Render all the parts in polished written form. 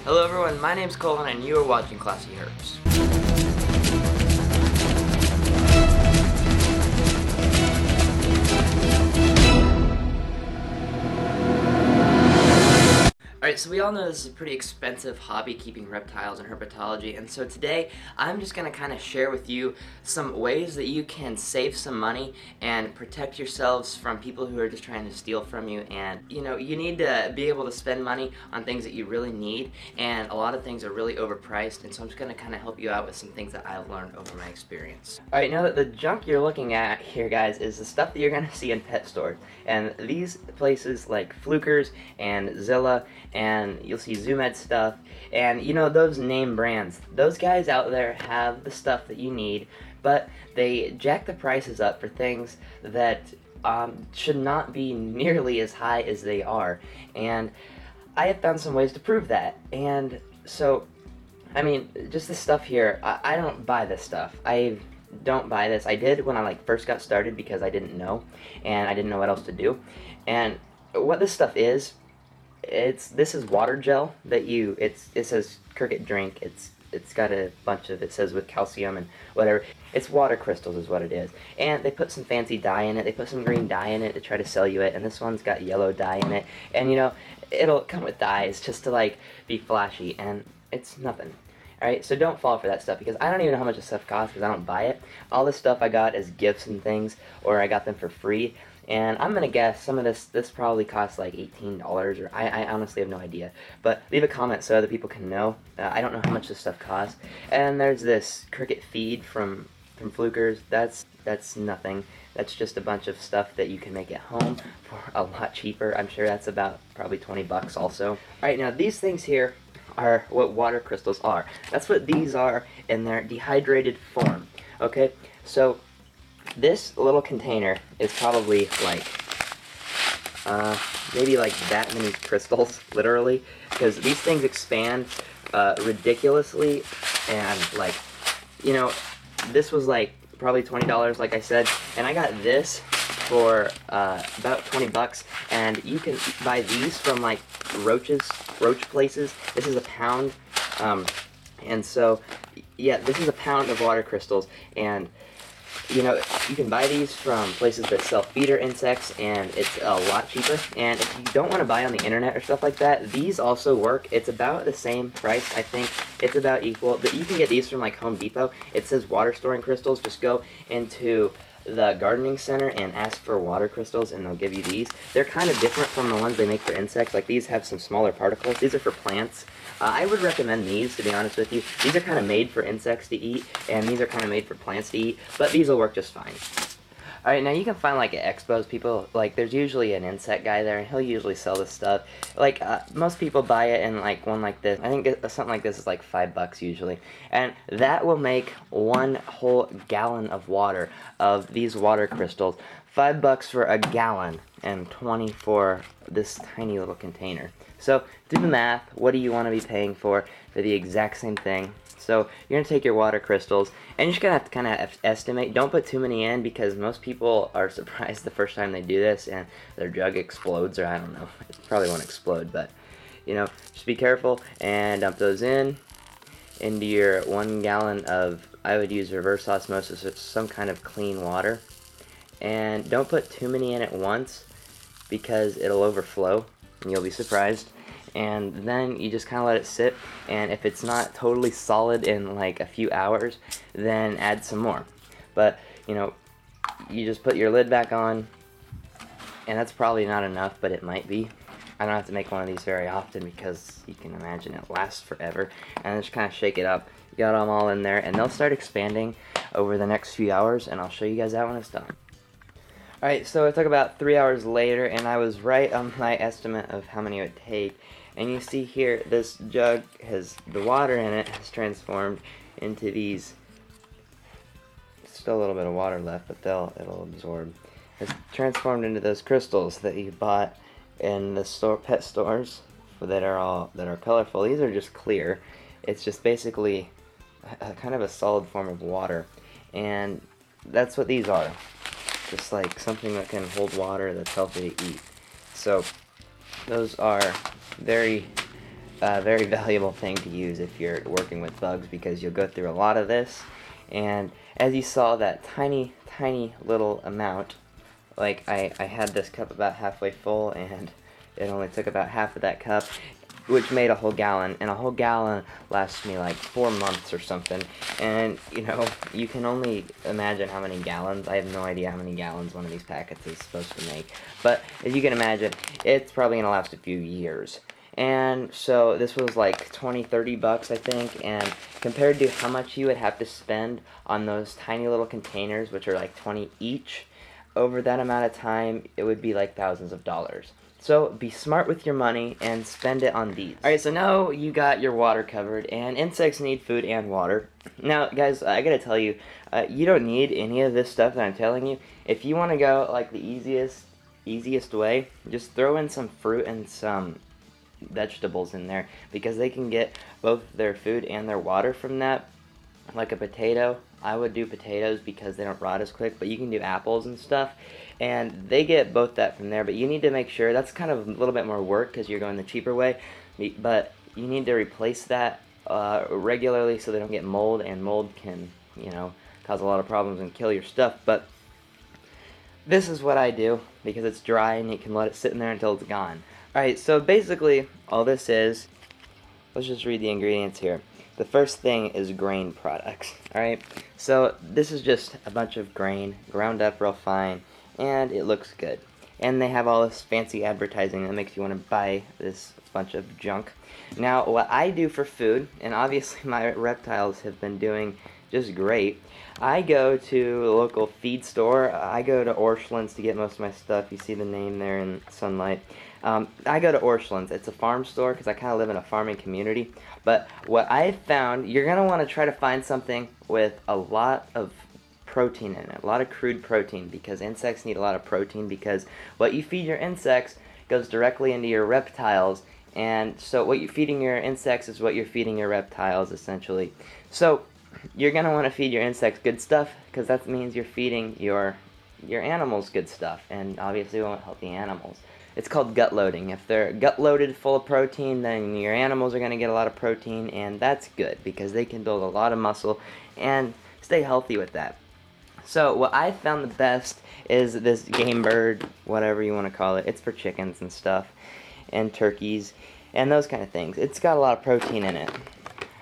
Hello everyone, my name's Colin and you are watching ClassyHerps. Alright, so we all know this is a pretty expensive hobby, keeping reptiles and herpetology, and so today I'm just going to kind of share with you some ways that you can save some money and protect yourselves from people who are just trying to steal from you. And you need to be able to spend money on things that you really need, and a lot of things are really overpriced, and so I'm just going to kind of help you out with some things that I've learned over my experience. Alright, now that the junk you're looking at here, guys, is the stuff that you're going to see in pet stores, and these places like Flukers and Zilla, and you'll see Zoomed stuff, and those name brands, those guys out there have the stuff that you need, but they jack the prices up for things that should not be nearly as high as they are, and I have found some ways to prove that. And so, I mean, just this stuff here, I don't buy this stuff. I don't buy this. I did when I first got started because I didn't know, and I didn't know what else to do. And what this stuff is, this is water gel that it says Cricket drink. It's got a bunch of, it says with calcium and whatever. It's water crystals is what it is. And they put some fancy dye in it. They put some green dye in it to try to sell you it. And this one's got yellow dye in it. And it'll come with dyes just to be flashy. And it's nothing. Alright, so don't fall for that stuff, because I don't even know how much this stuff costs because I don't buy it. All this stuff I got as gifts and things, or I got them for free. And I'm gonna guess some of this probably costs like $18, or I honestly have no idea. But leave a comment so other people can know. I don't know how much this stuff costs. And there's this Cricket feed from Flukers. That's nothing. That's just a bunch of stuff that you can make at home for a lot cheaper. I'm sure that's about probably 20 bucks also. Alright, now these things here are what water crystals are. That's what these are in their dehydrated form. Okay, so this little container is probably maybe that many crystals, literally, because these things expand ridiculously, and this was probably $20, like I said, and I got this for about 20 bucks, and you can buy these from roach places. This is a pound, and so yeah, this is a pound of water crystals, and you can buy these from places that sell feeder insects, and it's a lot cheaper. And if you don't want to buy on the internet or stuff like that, these also work. It's about the same price, I think. It's about equal, but you can get these from Home Depot. It says water storing crystals. Just go into the gardening center and ask for water crystals, and they'll give you these. They're kind of different from the ones they make for insects. These have some smaller particles. These are for plants. I would recommend these, to be honest with you. These are kind of made for insects to eat, and these are kind of made for plants to eat, but these will work just fine. Alright, now you can find at expos, people, there's usually an insect guy there, and he'll usually sell this stuff. Most people buy it in one like this. I think something like this is $5 usually. And that will make 1 whole gallon of water of these water crystals. $5 for a gallon, and 20 for this tiny little container. So do the math. What do you want to be paying for the exact same thing? So you're going to take your water crystals, and you're just going to have to kind of estimate. Don't put too many in, because most people are surprised the first time they do this and their jug explodes, or I don't know. It probably won't explode, but just be careful and dump those into your 1 gallon of, I would use reverse osmosis. It's some kind of clean water. And don't put too many in at once, because it'll overflow and you'll be surprised. And then you just kind of let it sit, and if it's not totally solid in a few hours, then add some more. But you just put your lid back on, and that's probably not enough, but it might be. I don't have to make one of these very often, because you can imagine it lasts forever. And just kind of shake it up. You got them all in there, and they'll start expanding over the next few hours, and I'll show you guys that when it's done. Alright, so it took about 3 hours later, and I was right on my estimate of how many it would take. And you see here, this jug the water in it has transformed into these, still a little bit of water left, but it'll absorb. It's transformed into those crystals that you bought in the pet stores that are colorful. These are just clear. It's just basically kind of a solid form of water, and that's what these are. Just something that can hold water that's healthy to eat. So those are very a very valuable thing to use if you're working with bugs, because you'll go through a lot of this. And as you saw, that tiny little amount, like I had this cup about halfway full, and it only took about half of that cup, which made a whole gallon, and a whole gallon lasts me like 4 months or something. And you know, you can only imagine how many gallons. I have no idea how many gallons one of these packets is supposed to make, but as you can imagine, it's probably gonna last a few years. And so this was like 20-30 bucks, I think, and compared to how much you would have to spend on those tiny little containers, which are like 20 each, over that amount of time, it would be like thousands of dollars. So be smart with your money and spend it on these. Alright, so now you got your water covered, and insects need food and water. Now, guys, I gotta tell you, you don't need any of this stuff that I'm telling you. If you want to go like the easiest way, just throw in some fruit and some vegetables in there, because they can get both their food and their water from that. Like a potato, I would do potatoes because they don't rot as quick, but you can do apples and stuff, and they get both that from there. But you need to make sure, that's kind of a little bit more work because you're going the cheaper way, but you need to replace that regularly so they don't get mold, and mold can, you know, cause a lot of problems and kill your stuff. But this is what I do because it's dry and you can let it sit in there until it's gone. Alright, so basically all this is, let's just read the ingredients here. The first thing is grain products. Alright, so this is just a bunch of grain ground up real fine, and it looks good. And they have all this fancy advertising that makes you want to buy this bunch of junk. Now, what I do for food, and obviously my reptiles have been doing just great, I go to a local feed store. I go to Orscheln's to get most of my stuff. You see the name there in sunlight. I go to Orscheln's. It's a farm store because I kind of live in a farming community. But what I found, you're going to want to try to find something with a lot of protein in it, a lot of crude protein, because insects need a lot of protein, because what you feed your insects goes directly into your reptiles, and so what you're feeding your insects is what you're feeding your reptiles, essentially. So you're going to want to feed your insects good stuff, because that means you're feeding your animals good stuff, and obviously we want healthy animals. It's called gut loading. If they're gut loaded full of protein, then your animals are going to get a lot of protein, and that's good because they can build a lot of muscle and stay healthy with that. So what I found the best is this game bird, whatever you want to call it. It's for chickens and stuff, and turkeys, and those kind of things. It's got a lot of protein in it.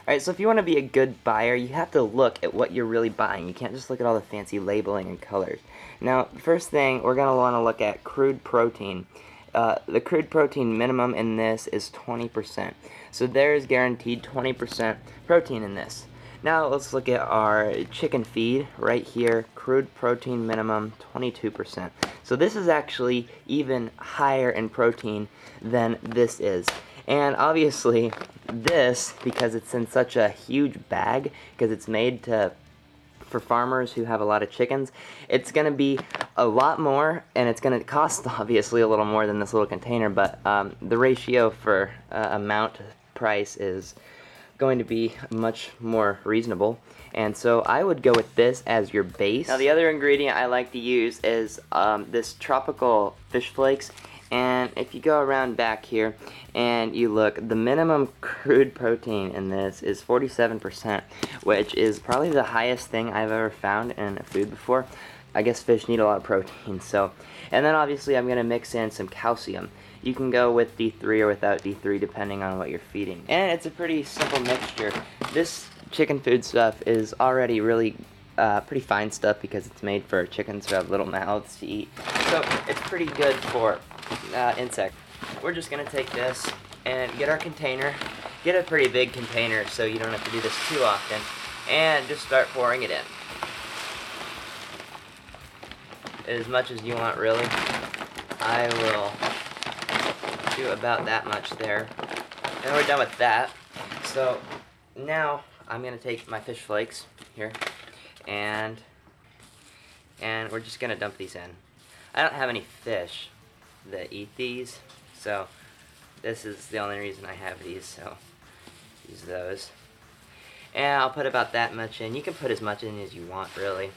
Alright, so if you want to be a good buyer, you have to look at what you're really buying. You can't just look at all the fancy labeling and colors. Now, first thing, we're going to want to look at crude protein. The crude protein minimum in this is 20%. So there's guaranteed 20% protein in this. Now let's look at our chicken feed right here. Crude protein minimum 22%. So this is actually even higher in protein than this is. And obviously this, because it's in such a huge bag, because it's made for farmers who have a lot of chickens, it's going to be a lot more, and it's going to cost obviously a little more than this little container, but the ratio for amount to price is going to be much more reasonable, and so I would go with this as your base. Now the other ingredient I like to use is this tropical fish flakes, and if you go around back here and you look, the minimum crude protein in this is 47%, which is probably the highest thing I've ever found in a food before. I guess fish need a lot of protein, so. And then obviously I'm going to mix in some calcium. You can go with D3 or without D3 depending on what you're feeding. And it's a pretty simple mixture. This chicken food stuff is already really pretty fine stuff because it's made for chickens who have little mouths to eat. So it's pretty good for insects. We're just going to take this and get our container. Get a pretty big container so you don't have to do this too often. And just start pouring it in. As much as you want, really. I will do about that much there. And we're done with that. So now I'm going to take my fish flakes here and we're just going to dump these in. I don't have any fish that eat these, so this is the only reason I have these, so use those. And I'll put about that much in. You can put as much in as you want, really.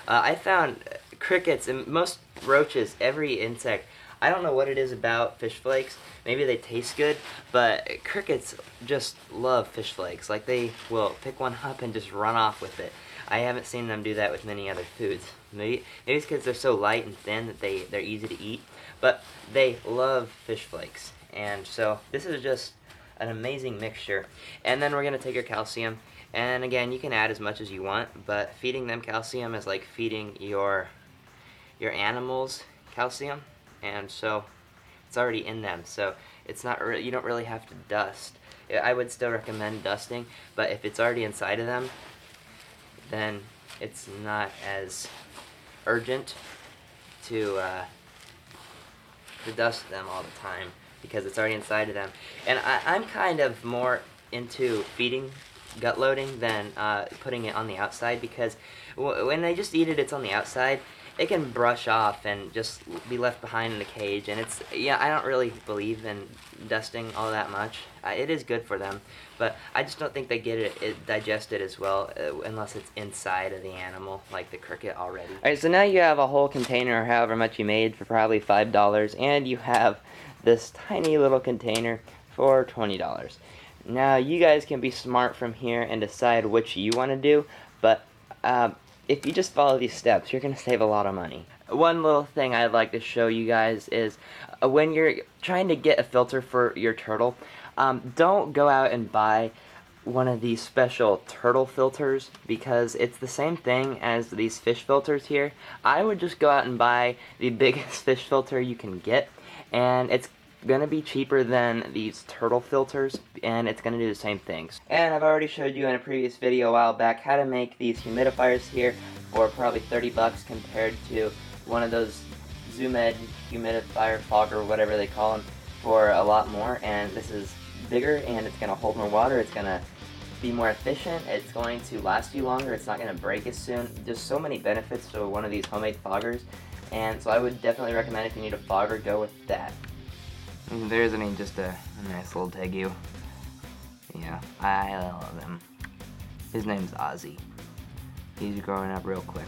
I found crickets and most roaches, every insect, I don't know what it is about fish flakes. Maybe they taste good, but crickets just love fish flakes. Like, they will pick one up and just run off with it. I haven't seen them do that with many other foods. Maybe it's because they're so light and thin that they're easy to eat, but they love fish flakes. And so this is just an amazing mixture. And then we're going to take your calcium, and again, you can add as much as you want, but feeding them calcium is like feeding your animals calcium, and so it's already in them, so it's not you don't really have to dust. I would still recommend dusting, but if it's already inside of them, then it's not as urgent to dust them all the time, because it's already inside of them. And I'm kind of more into feeding gut loading than putting it on the outside, because when they just eat it, it's on the outside. It can brush off and just be left behind in the cage, and I don't really believe in dusting all that much. It is good for them, but I just don't think they get it digested as well unless it's inside of the animal, like the cricket already. Alright, so now you have a whole container, or however much you made, for probably $5, and you have this tiny little container for $20. Now, you guys can be smart from here and decide which you want to do, but if you just follow these steps, you're going to save a lot of money. One little thing I'd like to show you guys is when you're trying to get a filter for your turtle, don't go out and buy one of these special turtle filters, because it's the same thing as these fish filters here. I would just go out and buy the biggest fish filter you can get, and it's gonna be cheaper than these turtle filters, and it's gonna do the same things. And I've already showed you in a previous video a while back how to make these humidifiers here for probably 30 bucks compared to one of those ZoomEd humidifier fogger, whatever they call them, for a lot more. And this is bigger, and it's gonna hold more water, it's gonna be more efficient, it's going to last you longer, it's not gonna break as soon. There's so many benefits to one of these homemade foggers, and so I would definitely recommend, if you need a fogger, go with that. And there isn't even just a nice little tegu. Yeah, I love him. His name's Ozzy. He's growing up real quick.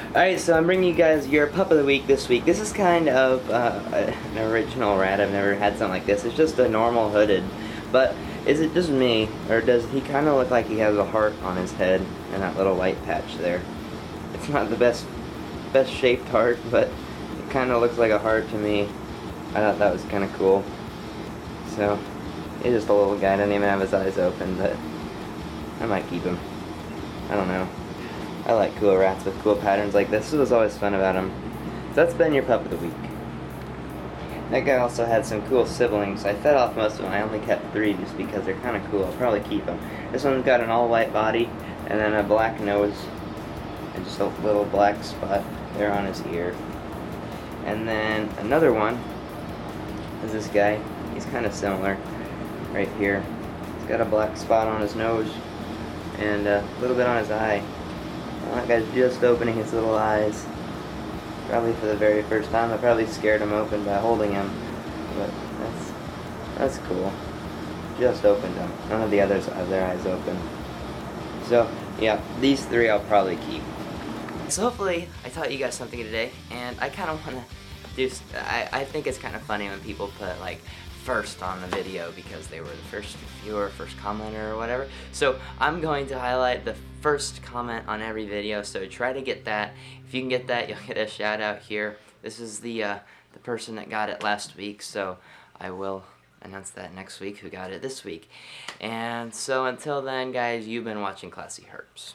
Alright, so I'm bringing you guys your pup of the week this week. This is kind of an original rat. I've never had something like this. It's just a normal hooded. But is it just me, or does he kind of look like he has a heart on his head and that little white patch there? It's not the best shaped heart, but it kind of looks like a heart to me. I thought that was kind of cool. So, he's just a little guy. Doesn't even have his eyes open, but I might keep him. I don't know. I like cool rats with cool patterns like this. This was always fun about him. So that's been your pup of the week. That guy also had some cool siblings. I fed off most of them. I only kept 3 just because they're kind of cool. I'll probably keep them. This one's got an all-white body and then a black nose and just a little black spot there on his ear. And then another one is this guy. He's kind of similar right here. He's got a black spot on his nose and a little bit on his eye. Well, that guy's just opening his little eyes. Probably for the very first time. I probably scared him open by holding him, but that's cool. Just opened them. None of the others have their eyes open. So yeah, these 3 I'll probably keep. So hopefully I taught you guys something today, and I kind of want to do. I think it's kind of funny when people put like first on the video because they were the first viewer, first commenter, or whatever. So I'm going to highlight the first comment on every video, so try to get that. If you can get that, you'll get a shout out here. This is the person that got it last week, so I will announce that next week who got it this week. And so until then, guys, you've been watching Classy Herps.